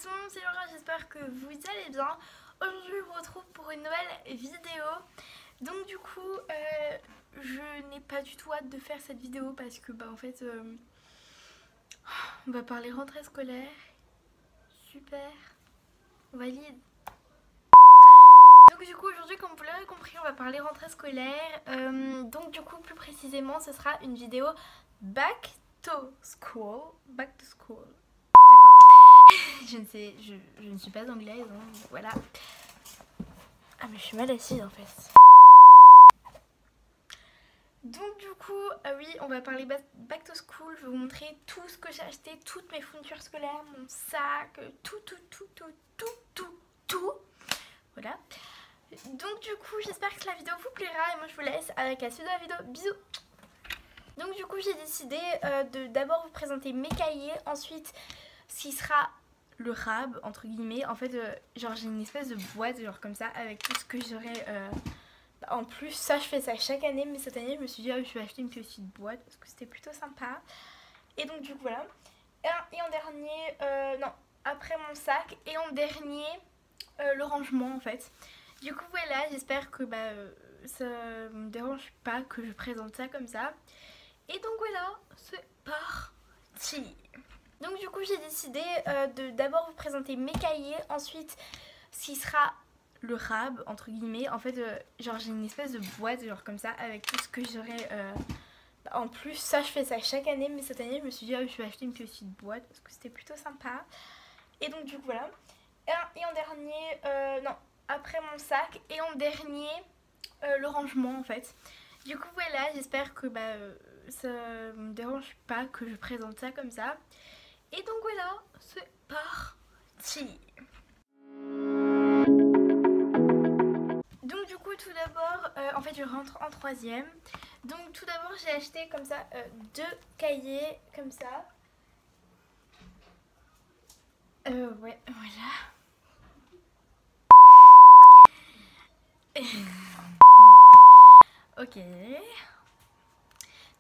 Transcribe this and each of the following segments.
tout le monde, c'est Laura, j'espère que vous allez bien. Aujourd'hui je vous retrouve pour une nouvelle vidéo. Donc du coup je n'ai pas du tout hâte de faire cette vidéo parce que en fait on va parler rentrée scolaire. Super, valide. Donc du coup aujourd'hui, comme vous l'avez compris, on va parler rentrée scolaire. Donc du coup plus précisément ce sera une vidéo back to school. Back to school. Je ne suis pas anglaise, hein, voilà. Ah mais je suis mal assise en fait. Donc du coup, oui, on va parler back to school. Je vais vous montrer tout ce que j'ai acheté, toutes mes fournitures scolaires, mon sac, tout. Voilà. Donc du coup, j'espère que la vidéo vous plaira et moi je vous laisse avec la suite de la vidéo. Bisous. Donc du coup, j'ai décidé de d'abord vous présenter mes cahiers, ensuite ce qui sera le rab entre guillemets. En fait genre j'ai une espèce de boîte genre comme ça avec tout ce que j'aurai en plus. Ça je fais ça chaque année, mais cette année je me suis dit je vais acheter une petite boîte parce que c'était plutôt sympa. Et donc du coup voilà. Et en dernier non, après mon sac, et en dernier le rangement en fait. Du coup voilà, j'espère que ça me dérange pas que je présente ça comme ça. Et donc voilà, c'est parti. Donc du coup j'ai décidé de d'abord vous présenter mes cahiers, ensuite ce qui sera le rab entre guillemets. En fait genre j'ai une espèce de boîte genre comme ça avec tout ce que j'aurai en plus. Ça je fais ça chaque année, mais cette année je me suis dit je vais acheter une petite boîte parce que c'était plutôt sympa. Et donc du coup voilà. Et en dernier non, après mon sac, et en dernier le rangement en fait. Du coup voilà, j'espère que ça me dérange pas que je présente ça comme ça. Et donc voilà, c'est parti. Donc du coup tout d'abord, en fait je rentre en troisième. Donc tout d'abord j'ai acheté comme ça deux cahiers comme ça. Ouais, voilà. Ok.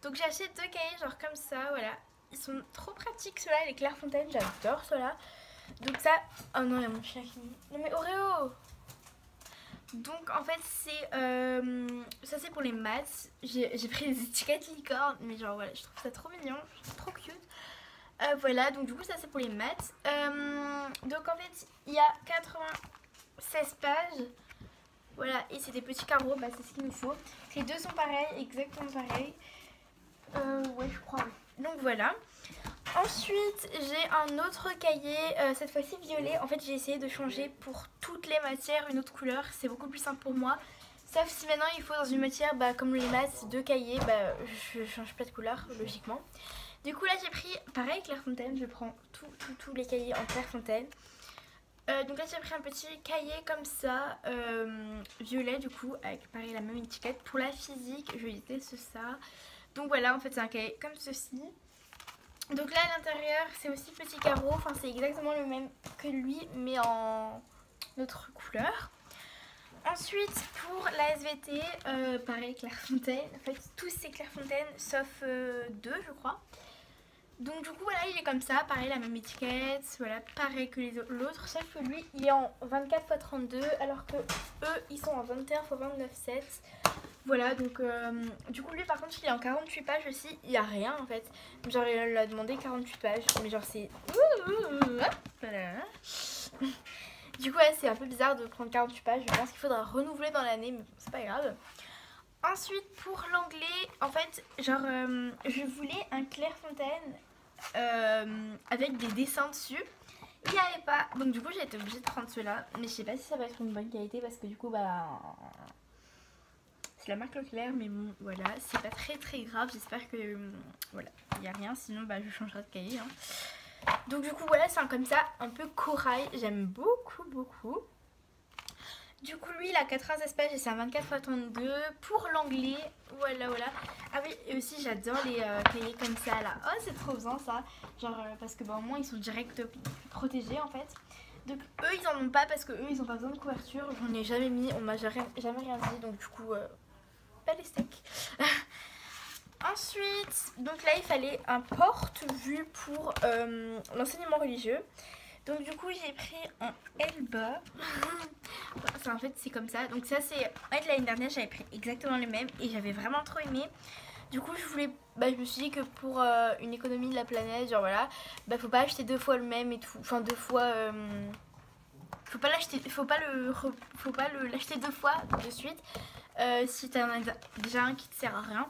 Donc j'ai acheté deux cahiers genre comme ça, voilà. Ils sont trop pratiques ceux-là, les Clairefontaine, j'adore ceux-là. Donc ça... Oh non, il y a mon chien qui... Non mais Oreo! Donc en fait c'est... ça c'est pour les maths. J'ai pris des étiquettes licorne, mais genre voilà, je trouve ça trop mignon, trop cute. Voilà, donc du coup ça c'est pour les maths. Donc en fait il y a 96 pages. Voilà, et c'est des petits carreaux, c'est ce qu'il nous faut. Les deux sont pareils, exactement pareils. Ouais, je crois. Donc voilà. Ensuite, j'ai un autre cahier, cette fois-ci violet. En fait, j'ai essayé de changer pour toutes les matières une autre couleur. C'est beaucoup plus simple pour moi. Sauf si maintenant il faut dans une matière comme les maths, deux cahiers, je change pas de couleur, logiquement. Du coup, là, j'ai pris, pareil, Clairefontaine. Je prends tous les cahiers en Clairefontaine. Donc là j'ai pris un petit cahier comme ça, violet du coup, avec pareil la même étiquette. Pour la physique, je déteste ça. Donc voilà, en fait c'est un cahier comme ceci. Donc là à l'intérieur c'est aussi petit carreau, enfin c'est exactement le même que lui mais en autre couleur. Ensuite pour la SVT, pareil Clairefontaine, en fait tous c'est Clairefontaine sauf deux je crois. Donc du coup voilà, il est comme ça, pareil la même étiquette, voilà, pareil que l'autre, sauf que lui il est en 24 x 32 alors que eux ils sont en 21 x 29,7. Voilà, donc du coup lui par contre il est en 48 pages aussi, il n'y a rien en fait. Genre il a demandé 48 pages, mais genre c'est... Voilà. Du coup ouais, c'est un peu bizarre de prendre 48 pages, je pense qu'il faudra renouveler dans l'année, mais bon, c'est pas grave. Ensuite pour l'anglais, en fait genre je voulais un Clairefontaine avec des dessins dessus. Il n'y avait pas, donc du coup j'ai été obligée de prendre ceux-là, mais je sais pas si ça va être une bonne qualité parce que du coup c'est la marque Leclerc, mais bon voilà, c'est pas très grave. J'espère que voilà, il n'y a rien, sinon je changerai de cahier hein. Donc du coup voilà, c'est comme ça, un peu corail, j'aime beaucoup. Du coup lui il a 96 pages et c'est un 24 x 32. Pour l'anglais, voilà. Ah oui, et aussi j'adore les cahiers comme ça là. Oh c'est trop bien ça. Genre parce que au moins ils sont direct protégés en fait. Donc eux ils en ont pas parce que eux ils ont pas besoin de couverture. J'en ai jamais mis, on m'a jamais rien dit. Donc du coup pas les steaks. Ensuite, donc là il fallait un porte-vue pour l'enseignement religieux. Donc du coup j'ai pris un Elba. En fait c'est comme ça. Donc ça c'est... En fait l'année dernière j'avais pris exactement le même et j'avais vraiment trop aimé. Du coup je voulais... je me suis dit que pour une économie de la planète, genre voilà, faut pas acheter 2 fois le même et tout. Enfin 2 fois... faut pas l'acheter, faut pas l'acheter 2 fois de suite si t'en as déjà un qui te sert à rien.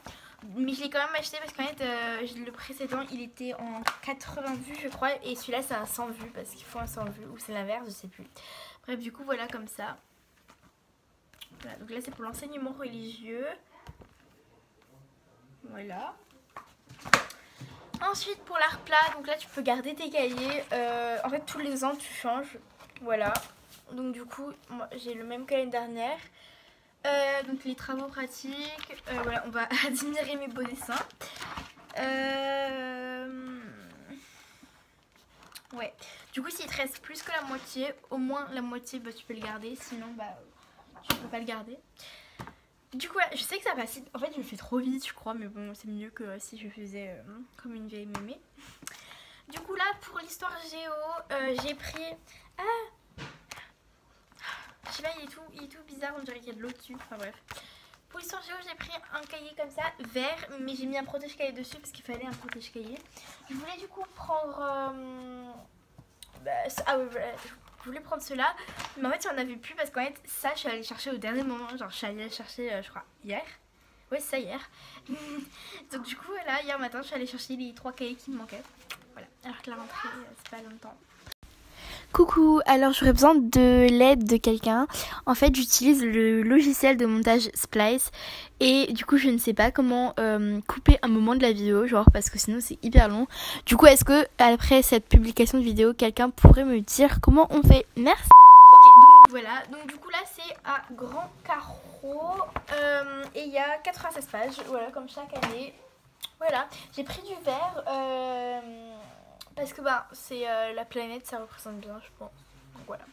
Mais je l'ai quand même acheté parce qu'en fait le précédent il était en 80 vues je crois et celui-là c'est un 100 vues parce qu'il faut un 100 vues ou c'est l'inverse, je sais plus. Bref du coup voilà comme ça. Voilà, donc là c'est pour l'enseignement religieux. Voilà. Ensuite pour l'art plat, donc là tu peux garder tes cahiers. En fait tous les ans tu changes. Voilà. Donc du coup moi j'ai le même que l'année dernière. Donc les travaux pratiques, voilà, on va admirer mes beaux dessins. Ouais, du coup s'il te reste plus que la moitié, au moins la moitié tu peux le garder, sinon tu peux pas le garder. Du coup je sais que ça passe, en fait je le fais trop vite je crois, mais bon c'est mieux que si je faisais comme une vieille mémé. Du coup là pour l'histoire géo, j'ai pris... Je sais pas, il est tout bizarre, on dirait qu'il y a de l'eau dessus, enfin bref. Pour l'histoire géo, j'ai pris un cahier comme ça, vert, mais j'ai mis un protège-cahier dessus parce qu'il fallait un protège-cahier. Je voulais du coup prendre... ah ouais, voilà, je voulais prendre cela, mais en fait, il n'y en avait plus parce qu'en fait, ça, je suis allée chercher au dernier moment, genre je suis allée chercher, je crois, hier. Ouais, c'est ça, hier. Donc du coup, voilà, hier matin, je suis allée chercher les 3 cahiers qui me manquaient. Voilà, alors que la rentrée, c'est pas longtemps. Coucou, alors j'aurais besoin de l'aide de quelqu'un. En fait j'utilise le logiciel de montage Splice et du coup je ne sais pas comment couper un moment de la vidéo, genre parce que sinon c'est hyper long. Du coup est-ce que après cette publication de vidéo quelqu'un pourrait me dire comment on fait? Merci. Ok, donc voilà, donc du coup là c'est à grand carreau et il y a 96 pages, voilà comme chaque année. Voilà, j'ai pris du vert parce que c'est la planète, ça représente bien je pense. Donc voilà.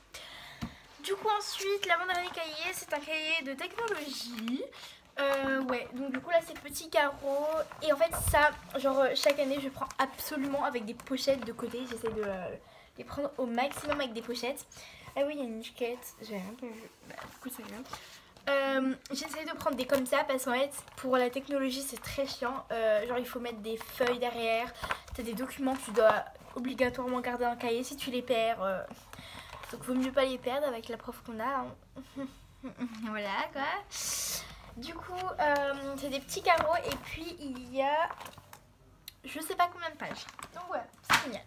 Du coup ensuite l'avant-dernier cahier c'est un cahier de technologie. Ouais, donc du coup là c'est petit carreau. Et en fait ça, genre chaque année je prends absolument avec des pochettes de côté. J'essaie de les prendre au maximum avec des pochettes. Ah oui il y a une étiquette, j'ai rien vu. Du coup c'est bien. J'essaie de prendre des comme ça parce qu'en fait pour la technologie c'est très chiant, genre il faut mettre des feuilles derrière, t'as des documents que tu dois obligatoirement garder dans un cahier, si tu les perds donc vaut mieux pas les perdre avec la prof qu'on a hein. Voilà quoi. Du coup c'est des petits carreaux et puis il y a je sais pas combien de pages, donc voilà c'est génial.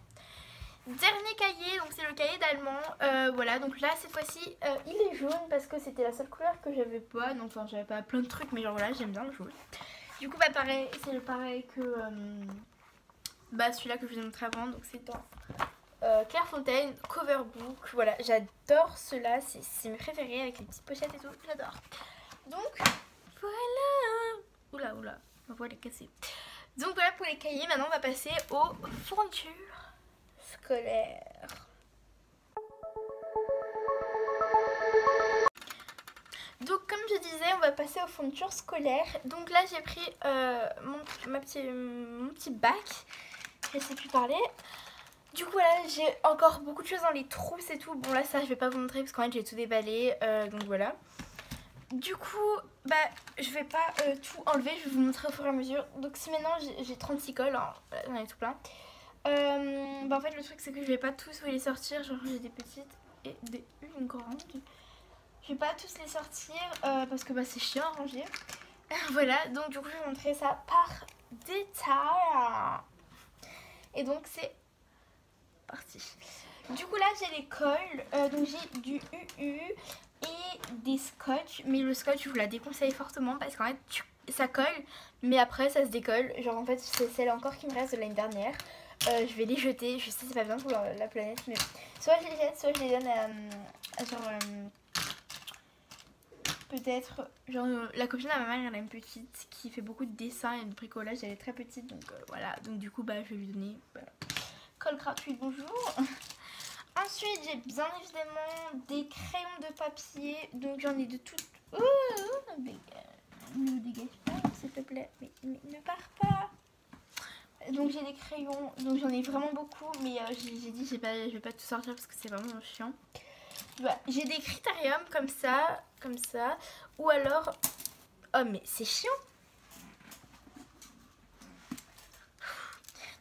Dernier cahier, donc c'est le cahier d'allemand, voilà, donc là cette fois-ci il est jaune parce que c'était la seule couleur que j'avais pas, donc enfin j'avais pas plein de trucs mais genre voilà j'aime bien le jaune. Du coup pareil, c'est pareil que celui-là que je vous ai montré avant, donc c'est en Clairefontaine, Coverbook, voilà j'adore ceux-là, c'est mes préférés avec les petites pochettes et tout, j'adore. Donc voilà, oula, ma voix elle est cassée. Donc voilà pour les cahiers, maintenant on va passer aux fournitures scolaire. Donc comme je disais on va passer aux fournitures scolaires. Donc là j'ai pris mon petit bac. Je sais plus parler. Du coup voilà j'ai encore beaucoup de choses dans les trousses et tout. Bon là ça je vais pas vous montrer parce qu'en fait j'ai tout déballé. Donc voilà. Du coup je vais pas tout enlever. Je vais vous montrer au fur et à mesure. Donc si maintenant j'ai 36 cols. Hein, voilà, j'en ai tout plein. En fait le truc c'est que je vais pas tous vous les sortir, genre j'ai des petites et une grande. Je vais pas tous les sortir parce que c'est chiant à ranger. Voilà, donc du coup je vais montrer ça par détail. Et donc c'est parti. Du coup là j'ai les cols, donc j'ai du UU et des scotch. Mais le scotch je vous la déconseille fortement parce qu'en fait ça colle mais après ça se décolle. Genre en fait c'est celle encore qui me reste de l'année dernière. Je vais les jeter, je sais c'est pas bien pour la planète mais soit je les jette soit je les donne à genre peut-être genre la copine de ma mère elle a une petite qui fait beaucoup de dessins et de bricolage, elle est très petite donc voilà, donc du coup je vais lui donner colle gratuit bonjour. Ensuite j'ai bien évidemment des crayons de papier, donc j'en ai de toutes. Ne dégage pas s'il te plaît, mais ne pars pas. Donc j'ai des crayons, donc j'en ai vraiment beaucoup, mais j'ai dit je vais pas tout sortir parce que c'est vraiment chiant. Voilà. J'ai des critériums comme ça, ou alors... Oh mais c'est chiant.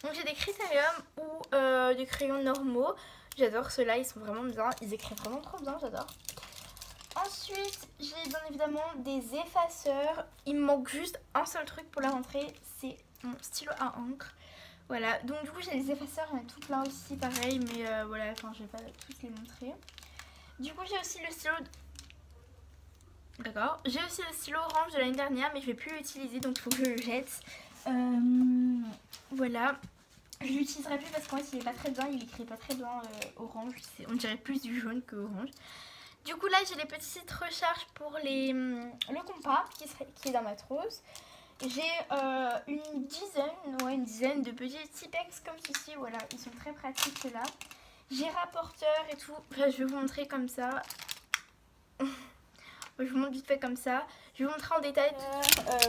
Donc j'ai des critériums ou des crayons normaux. J'adore ceux-là, ils sont vraiment bien, ils écrivent vraiment trop bien, j'adore. Ensuite, j'ai bien évidemment des effaceurs. Il me manque juste un seul truc pour la rentrée, c'est mon stylo à encre. Voilà, donc du coup j'ai des effaceurs, j'en ai tout plein aussi, pareil, mais voilà, enfin je vais pas tous les montrer. Du coup j'ai aussi le stylo... D'accord, j'ai aussi le stylo orange de l'année dernière, mais je vais plus l'utiliser, donc il faut que je le jette. Voilà, je l'utiliserai plus parce qu'en fait il est pas très bien, il écrit pas très bien orange, on dirait plus du jaune que orange. Du coup là j'ai les petites recharges pour le compas qui est dans ma trousse. J'ai une dizaine de petits Tipex comme ceci, voilà, ils sont très pratiques ceux-là. J'ai rapporteur et tout, enfin, je vais vous montrer comme ça. Je vous montre vite fait comme ça. Je vais vous montrer en détail.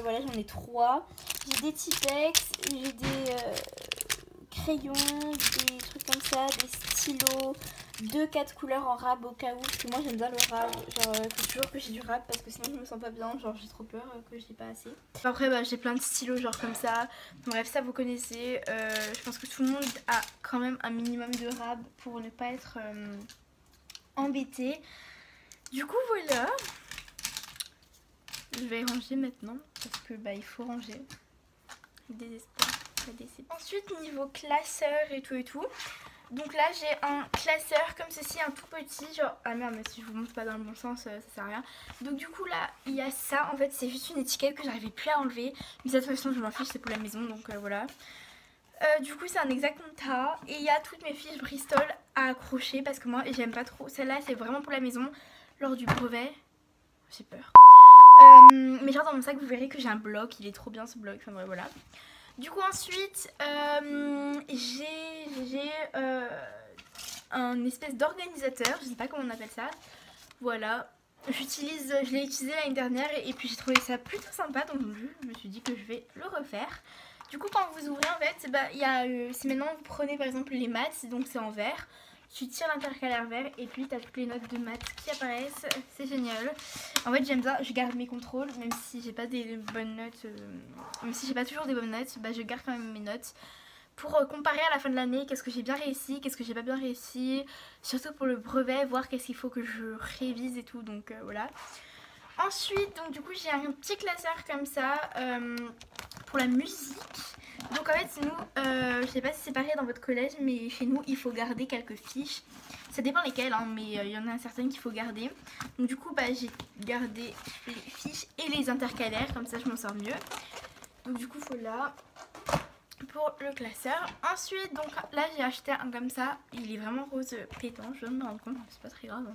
Voilà, j'en ai 3. J'ai des Tipex, j'ai des crayons, des trucs comme ça, des stylos, 4 couleurs en rab au cas où. Parce que moi j'aime bien le rab. Genre, il faut toujours que j'ai du rab parce que sinon je me sens pas bien. Genre, j'ai trop peur que j'ai pas assez. Après, bah, j'ai plein de stylos, genre comme ça. Bref, ça vous connaissez. Je pense que tout le monde a quand même un minimum de rab pour ne pas être embêté. Du coup, voilà. Je vais ranger maintenant parce que bah il faut ranger. Désespoir, pas déception. Ensuite niveau classeur et tout. Donc là j'ai un classeur comme ceci, un tout petit, genre ah merde mais si je vous montre pas dans le bon sens ça sert à rien. Donc du coup là il y a ça, en fait c'est juste une étiquette que j'arrivais plus à enlever. Mais de toute façon je m'en fiche, c'est pour la maison donc voilà. Du coup c'est un exact tas et il y a toutes mes fiches Bristol à accrocher parce que moi j'aime pas trop. Celle-là c'est vraiment pour la maison lors du brevet. J'ai peur. Mais genre dans mon sac vous verrez que j'ai un bloc, il est trop bien ce bloc, enfin bref, voilà. Du coup ensuite j'ai un espèce d'organisateur, je sais pas comment on appelle ça. Voilà, je l'ai utilisé l'année dernière et puis j'ai trouvé ça plutôt sympa donc je me suis dit que je vais le refaire. Du coup quand vous ouvrez en fait, bah, si maintenant vous prenez par exemple les maths, donc c'est en vert. Tu tires l'intercalaire vert et puis tu as toutes les notes de maths qui apparaissent, c'est génial. En fait j'aime ça, je garde mes contrôles, même si j'ai pas des bonnes notes, même si j'ai pas toujours des bonnes notes, bah, je garde quand même mes notes. Pour comparer à la fin de l'année, qu'est-ce que j'ai bien réussi, qu'est-ce que j'ai pas bien réussi. Surtout pour le brevet, voir qu'est-ce qu'il faut que je révise et tout, donc voilà. Ensuite, donc du coup j'ai un petit classeur comme ça pour la musique. Donc en fait nous, je sais pas si c'est pareil dans votre collège, mais chez nous il faut garder quelques fiches. Ça dépend lesquelles, hein, mais il y en a certaines qu'il faut garder. Donc du coup bah, j'ai gardé les fiches et les intercalaires, comme ça je m'en sors mieux. Donc du coup voilà pour le classeur. Ensuite donc là j'ai acheté un comme ça, il est vraiment rose pétant, je viens de me rendre compte, c'est pas très grave.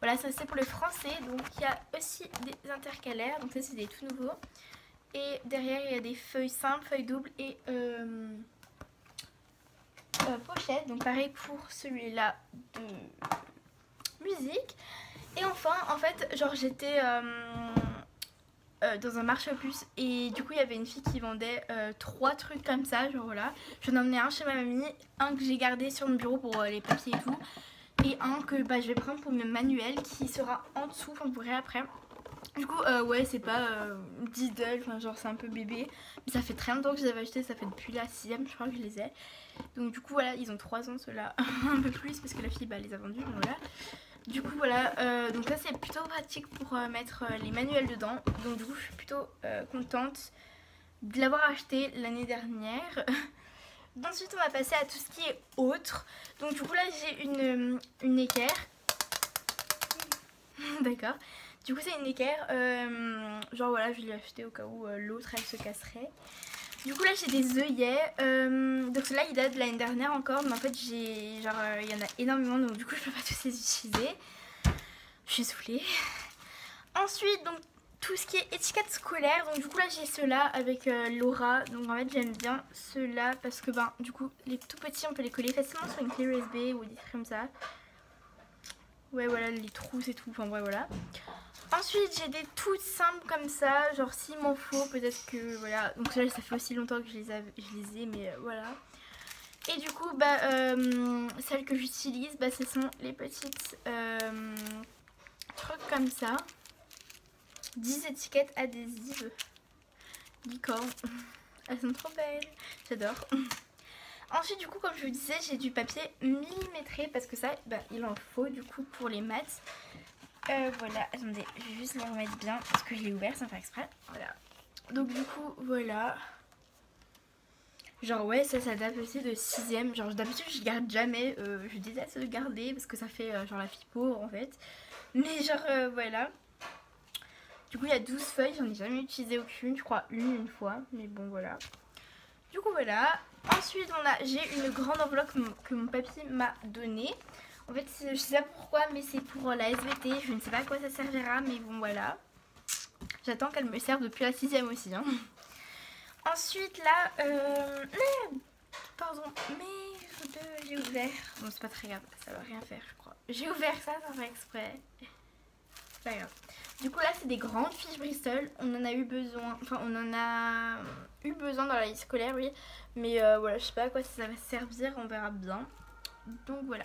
Voilà, ça c'est pour le français, donc il y a aussi des intercalaires, donc ça c'est des tout nouveaux. Et derrière il y a des feuilles simples, feuilles doubles et pochettes. Donc pareil pour celui-là de musique. Et enfin en fait genre j'étais dans un marché aux puces et du coup il y avait une fille qui vendait 3 trucs comme ça, genre voilà. J'en ai emmené un chez ma mamie, un que j'ai gardé sur mon bureau pour les papiers et tout. Et un que bah, je vais prendre pour mes manuels qui sera en dessous, enfin vous verrez après. Du coup ouais c'est pas Diddle, enfin genre c'est un peu bébé. Mais ça fait très longtemps que je les avais achetés, ça fait depuis la 6ème je crois que je les ai. Donc du coup voilà, ils ont 3 ans ceux-là, un peu plus parce que la fille bah, les a vendus, donc voilà. Du coup voilà, donc ça c'est plutôt pratique pour mettre les manuels dedans. Donc du coup je suis plutôt contente de l'avoir acheté l'année dernière. Ensuite on va passer à tout ce qui est autre. Donc du coup là j'ai une équerre. D'accord. Du coup c'est une équerre. Genre voilà je l'ai acheté au cas où l'autre elle se casserait. Du coup là j'ai des œillets. Donc ceux-là ils datent de l'année dernière encore. Mais en fait j'ai genre il y en a énormément. Donc du coup je peux pas tous les utiliser. Je suis saoulée. Ensuite donc tout ce qui est étiquette scolaire, donc du coup là j'ai ceux-là avec Laura, donc en fait j'aime bien ceux-là parce que ben du coup les tout petits on peut les coller facilement sur une clé USB ou des trucs comme ça. Ouais, voilà, les trousses et tout. Enfin, ouais, voilà. Ensuite, j'ai des toutes simples comme ça. Genre, s'il m'en faut, peut-être que... Voilà. Donc là, ça fait aussi longtemps que je les ai, mais voilà. Et du coup, bah, celles que j'utilise, bah, ce sont les petites trucs comme ça. 10 étiquettes adhésives. Licorne. Elles sont trop belles. J'adore. Ensuite, du coup, comme je vous disais, j'ai du papier millimétré parce que ça, bah, il en faut du coup pour les maths. Voilà, attendez, je vais juste le remettre bien parce que je l'ai ouvert sans faire exprès. Voilà. Donc du coup, voilà. Genre ouais, ça date aussi de 6ème. Genre d'habitude je garde jamais, je déteste le garder parce que ça fait genre la fille pauvre en fait. Mais genre voilà. Du coup il y a 12 feuilles, j'en ai jamais utilisé aucune, je crois une fois. Mais bon voilà. Du coup voilà. Ensuite j'ai une grande enveloppe que mon papy m'a donnée. En fait je sais pas pourquoi mais c'est pour la SVT, je ne sais pas à quoi ça servira mais bon voilà. J'attends qu'elle me serve depuis la 6ème aussi hein. Ensuite là, pardon, mais j'ai ouvert. Bon c'est pas très grave, ça va rien faire je crois. J'ai ouvert ça sans faire exprès. C'est pas grave. Du coup là c'est des grandes fiches Bristol. On en a eu besoin, enfin on en a eu besoin dans la liste scolaire oui. Mais voilà je sais pas à quoi ça va servir, on verra bien. Donc voilà.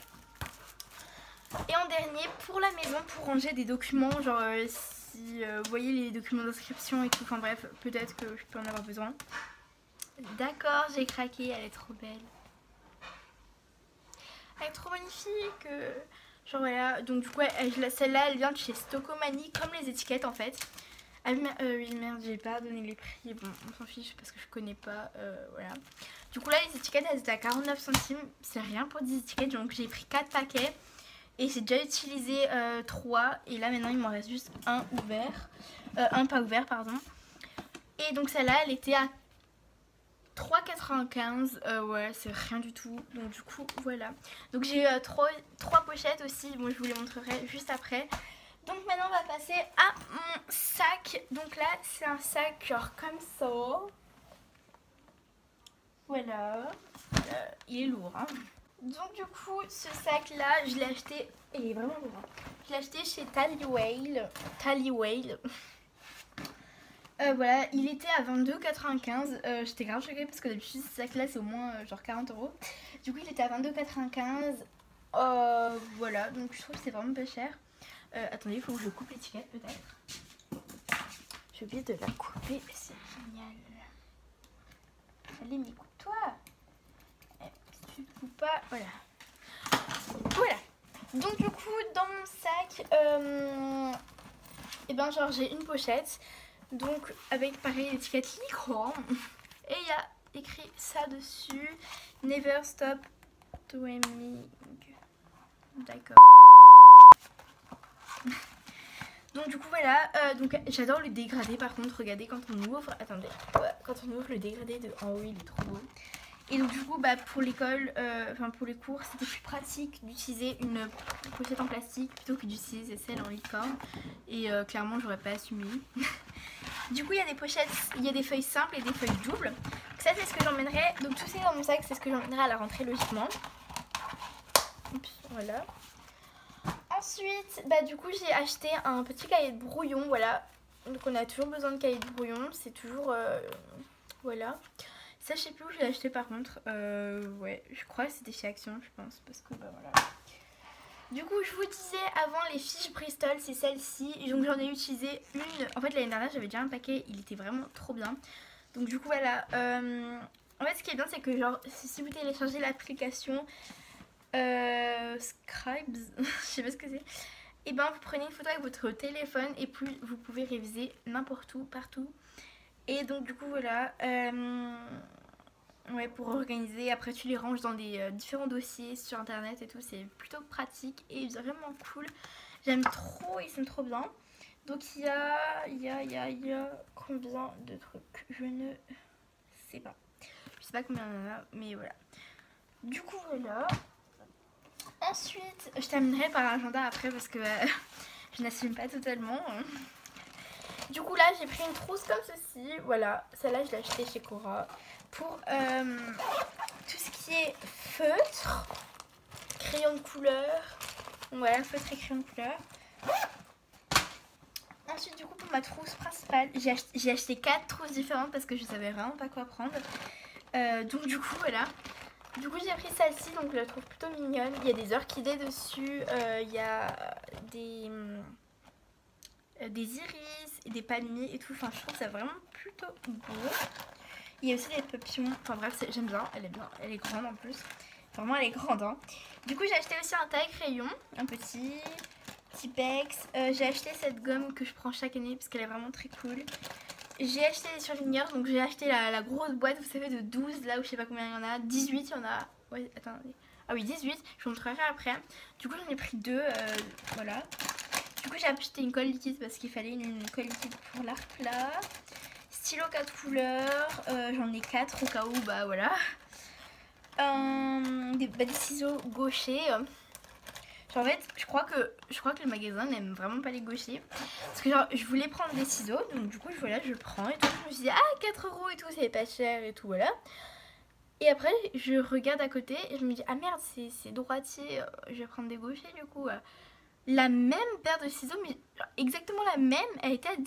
Et en dernier pour la maison pour ranger des documents genre si vous voyez les documents d'inscription et tout, enfin bref peut-être que je peux en avoir besoin. D'accord, j'ai craqué, elle est trop belle. Elle est trop magnifique. Genre voilà, donc du coup celle-là elle vient de chez Stocomanie comme les étiquettes en fait. Ah oui merde, j'ai pas donné les prix, bon on s'en fiche parce que je connais pas, voilà. Du coup là les étiquettes elles étaient à 49 centimes, c'est rien pour 10 étiquettes donc j'ai pris 4 paquets. Et j'ai déjà utilisé 3 et là maintenant il m'en reste juste un ouvert, un pas ouvert pardon. Et donc celle-là elle était à 3,95, ouais c'est rien du tout, donc du coup voilà. Donc j'ai 3 pochettes aussi, bon je vous les montrerai juste après. Donc maintenant on va passer à mon sac, donc là c'est un sac genre comme ça. Voilà, il est lourd hein. Donc du coup ce sac là je l'ai acheté, il est vraiment lourd hein. Je l'ai acheté chez Tallywale. Voilà, il était à 22,95. J'étais grave choquée parce que d'habitude ce sac là c'est au moins genre 40 €. Du coup il était à 22,95. Voilà, donc je trouve que c'est vraiment pas cher. Attendez, il faut que je coupe l'étiquette peut-être. J'ai oublié de la couper, c'est génial. Allez, mais coupe-toi. Tu ne coupes pas, voilà. Voilà. Donc du coup dans mon sac, et ben genre j'ai une pochette. Donc avec pareil l'étiquette Licorne. Et il y a écrit ça dessus. Never stop dreaming. D'accord. Donc du coup voilà. Donc j'adore le dégradé par contre. Regardez quand on ouvre. Attendez. Ouais, quand on ouvre le dégradé de en haut il est trop beau. Et donc du coup bah, pour l'école, enfin pour les cours c'était plus pratique d'utiliser une pochette en plastique plutôt que d'utiliser celle en licorne. Et clairement j'aurais pas assumé. Du coup il y a des pochettes, il y a des feuilles simples et des feuilles doubles. Donc ça c'est ce que j'emmènerai, donc tout ça dans mon sac c'est ce que j'emmènerai à la rentrée logiquement. Oups, voilà. Ensuite bah du coup j'ai acheté un petit cahier de brouillon, voilà. Donc on a toujours besoin de cahier de brouillon, c'est toujours, voilà. Ça je sais plus où je l'ai acheté par contre, ouais je crois que c'était chez Action je pense parce que bah voilà. Du coup je vous disais avant les fiches Bristol c'est celle-ci, donc j'en ai utilisé une, en fait l'année dernière j'avais déjà un paquet, il était vraiment trop bien. Donc du coup voilà, en fait ce qui est bien c'est que genre si vous téléchargez l'application Scribes, je sais pas ce que c'est, et ben vous prenez une photo avec votre téléphone et puis vous pouvez réviser n'importe où, partout. Et donc du coup voilà, ouais pour organiser, après tu les ranges dans des différents dossiers sur internet et tout, c'est plutôt pratique et vraiment cool. J'aime trop, ils sont trop bien. Donc il y a combien de trucs, je ne sais pas. Je sais pas combien il y en a, mais voilà. Du coup voilà. Ensuite, je terminerai par l'agenda après parce que je n'assume pas totalement. Du coup là j'ai pris une trousse comme ceci, voilà, celle-là je l'ai achetée chez Cora pour tout ce qui est feutre, crayon de couleur, Voilà, feutre et crayon de couleur. Ensuite, du coup, pour ma trousse principale, j'ai acheté 4 trousses différentes parce que je savais vraiment pas quoi prendre. Donc du coup, voilà. Du coup, j'ai pris celle-ci, donc je la trouve plutôt mignonne. Il y a des orchidées dessus, il y a des iris, et des palmiers et tout. Enfin, je trouve ça vraiment plutôt beau. Il y a aussi des papillons. Enfin bref, j'aime bien. Elle est bien. Elle est grande en plus. Vraiment, elle est grande. Hein. Du coup, j'ai acheté aussi un taille-crayon, un petit Tipex. J'ai acheté cette gomme que je prends chaque année parce qu'elle est vraiment très cool. J'ai acheté des surligneurs, donc j'ai acheté la grosse boîte, vous savez, de 12, là où je sais pas combien il y en a. 18, il y en a. Ouais, attendez. Ah oui, 18, je vous montrerai après. Du coup, j'en ai pris 2, voilà. Du coup, j'ai acheté une colle liquide parce qu'il fallait une colle liquide pour l'art plat. Stylo 4 couleurs, j'en ai 4 au cas où, bah voilà. Des ciseaux gauchers. Genre, en fait, je crois que le magasin n'aime vraiment pas les gauchers. Parce que genre, je voulais prendre des ciseaux, donc du coup, voilà, je le prends et tout. Je me suis dit, ah, 4 € et tout, c'est pas cher et tout, voilà. Et après, je regarde à côté et je me dis, ah merde, c'est droitier, je vais prendre des gauchers du coup. La même paire de ciseaux, mais exactement la même, elle était à 10,95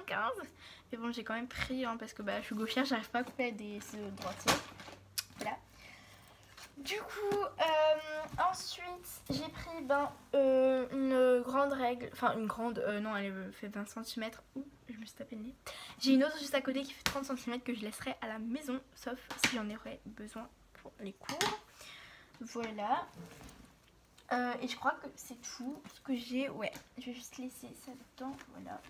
€. Mais bon, j'ai quand même pris, hein, parce que bah, je suis gauchère, j'arrive pas à couper des ciseaux droitiers. Voilà. Du coup, ensuite, j'ai pris une grande règle, enfin une grande, non, elle fait 20 cm. Ouh, je me suis tapé le nez. J'ai une autre juste à côté qui fait 30 cm que je laisserai à la maison, sauf si j'en aurais besoin pour les cours. Voilà. Et je crois que c'est tout ce que j'ai. Ouais, je vais juste laisser ça dedans, voilà.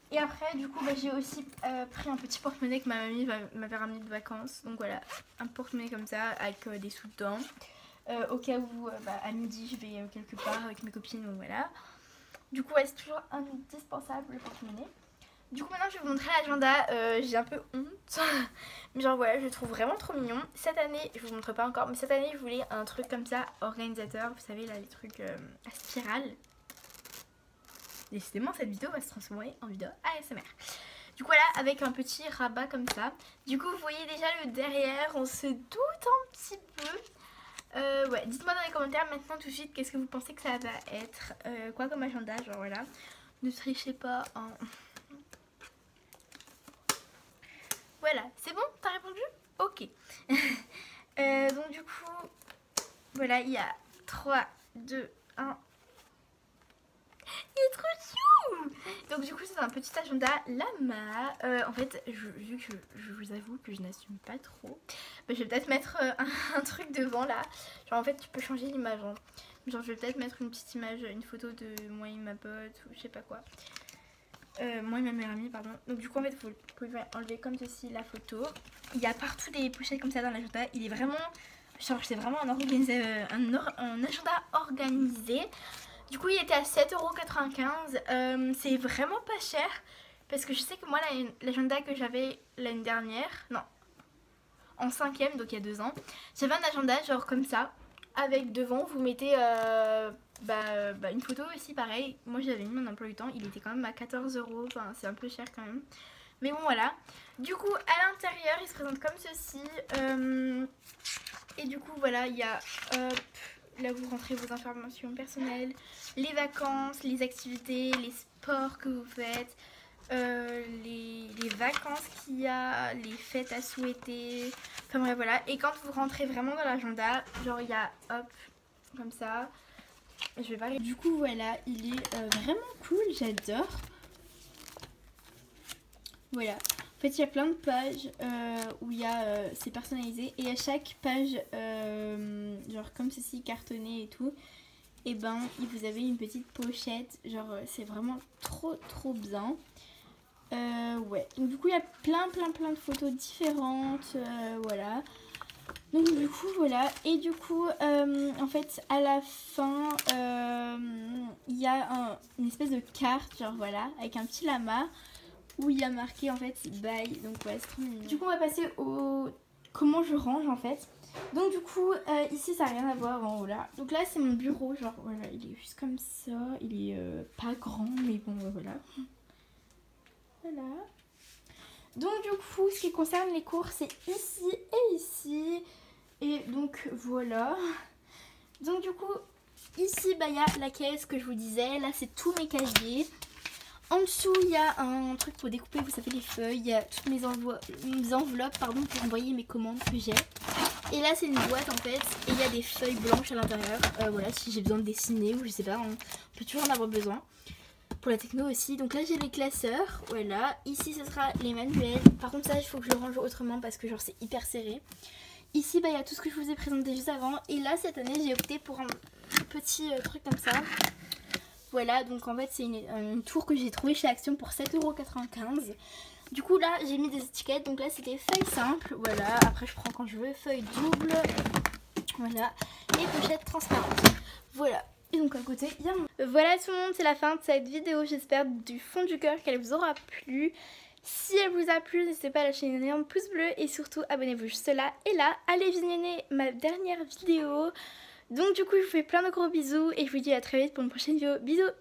Et après, du coup, bah, j'ai aussi pris un petit porte-monnaie que ma mamie m'avait ramené de vacances. Donc voilà, un porte-monnaie comme ça, avec des sous dedans. Au cas où, bah, à midi, je vais quelque part avec mes copines, donc voilà. Du coup, ouais, c'est toujours indispensable, le porte-monnaie. Du coup, maintenant, je vais vous montrer l'agenda. J'ai un peu honte. Mais genre, voilà, je le trouve vraiment trop mignon. Cette année, je vous montre pas encore, mais cette année, je voulais un truc comme ça, organisateur. Vous savez, là, les trucs à spirale. Décidément, cette vidéo va se transformer en vidéo ASMR. Du coup, voilà, avec un petit rabat comme ça. Du coup, vous voyez déjà le derrière, on se doute un petit peu. Ouais, dites-moi dans les commentaires maintenant tout de suite qu'est-ce que vous pensez que ça va être. Quoi comme agenda, genre voilà. Ne trichez pas, hein. Voilà, c'est bon? T'as répondu? Ok. Donc du coup, voilà, il y a 3, 2, 1... Il est trop chou. Donc du coup c'est un petit agenda Lama. En fait vu que je vous avoue que je n'assume pas trop, bah, je vais peut-être mettre un truc devant là. Genre en fait tu peux changer l'image, hein. Genre je vais peut-être mettre une petite image, une photo de moi et ma pote ou je sais pas quoi. Moi et ma meilleure amie, pardon. Donc du coup en fait vous pouvez enlever comme ceci la photo. Il y a partout des pochettes comme ça dans l'agenda. Il est vraiment, genre c'est vraiment un agenda organisé. Du coup il était à 7,95 €. C'est vraiment pas cher. Parce que je sais que moi l'agenda que j'avais l'année dernière, non, en 5e, donc il y a 2 ans, j'avais un agenda genre comme ça. Avec devant vous mettez une photo aussi pareil. Moi j'avais mis mon emploi du temps, il était quand même à 14 €. Enfin c'est un peu cher quand même. Mais bon voilà. Du coup à l'intérieur il se présente comme ceci. Et du coup voilà il y a... là vous rentrez vos informations personnelles, les vacances, les activités, les sports que vous faites, les vacances qu'il y a, les fêtes à souhaiter, enfin bref voilà. Et quand vous rentrez vraiment dans l'agenda, genre il y a hop, comme ça, je vais pas... Du coup voilà, il est vraiment cool, j'adore. Voilà. En fait, il y a plein de pages où il y a c'est personnalisé et à chaque page, genre comme ceci, cartonné et tout, et ben vous avez une petite pochette. Genre c'est vraiment trop bien. Ouais. Donc du coup il y a plein de photos différentes, voilà. Donc du coup voilà. Et du coup en fait à la fin il y a une espèce de carte, genre voilà, avec un petit lama où il y a marqué en fait bye. Donc ouais, c'est trop mignon. Du coup on va passer au comment je range en fait. Donc du coup ici ça n'a rien à voir en haut là. Donc là c'est mon bureau, genre voilà, il est juste comme ça. Il est pas grand mais bon voilà. Voilà. Donc du coup ce qui concerne les cours c'est ici et ici. Et donc voilà. Donc du coup Ici, bah, il y a la caisse que je vous disais. Là, c'est tous mes casiers. En dessous, il y a un truc pour découper, vous savez, les feuilles. Il y a toutes mes enveloppes pardon, pour envoyer mes commandes que j'ai. Et là, c'est une boîte en fait. Et il y a des feuilles blanches à l'intérieur. Voilà, si j'ai besoin de dessiner ou je sais pas, on peut toujours en avoir besoin. Pour la techno aussi. Donc là, j'ai les classeurs. Voilà. Ici, ce sera les manuels. Par contre, ça, il faut que je le range autrement parce que genre, c'est hyper serré. Ici, bah, il y a tout ce que je vous ai présenté juste avant. Et là, cette année, j'ai opté pour un petit truc comme ça. Voilà, donc en fait, c'est une tour que j'ai trouvée chez Action pour 7,95 €. Du coup, là, j'ai mis des étiquettes. Donc là, c'était feuille simple. Voilà, après, je prends quand je veux. Feuille double. Voilà. Et pochette transparente. Voilà. Et donc à côté, il y a mon... Voilà tout le monde, c'est la fin de cette vidéo. J'espère du fond du cœur qu'elle vous aura plu. Si elle vous a plu, n'hésitez pas à lâcher un énorme pouce bleu et surtout abonnez-vous juste là. Et là, allez visionner ma dernière vidéo. Donc du coup, je vous fais plein de gros bisous et je vous dis à très vite pour une prochaine vidéo. Bisous!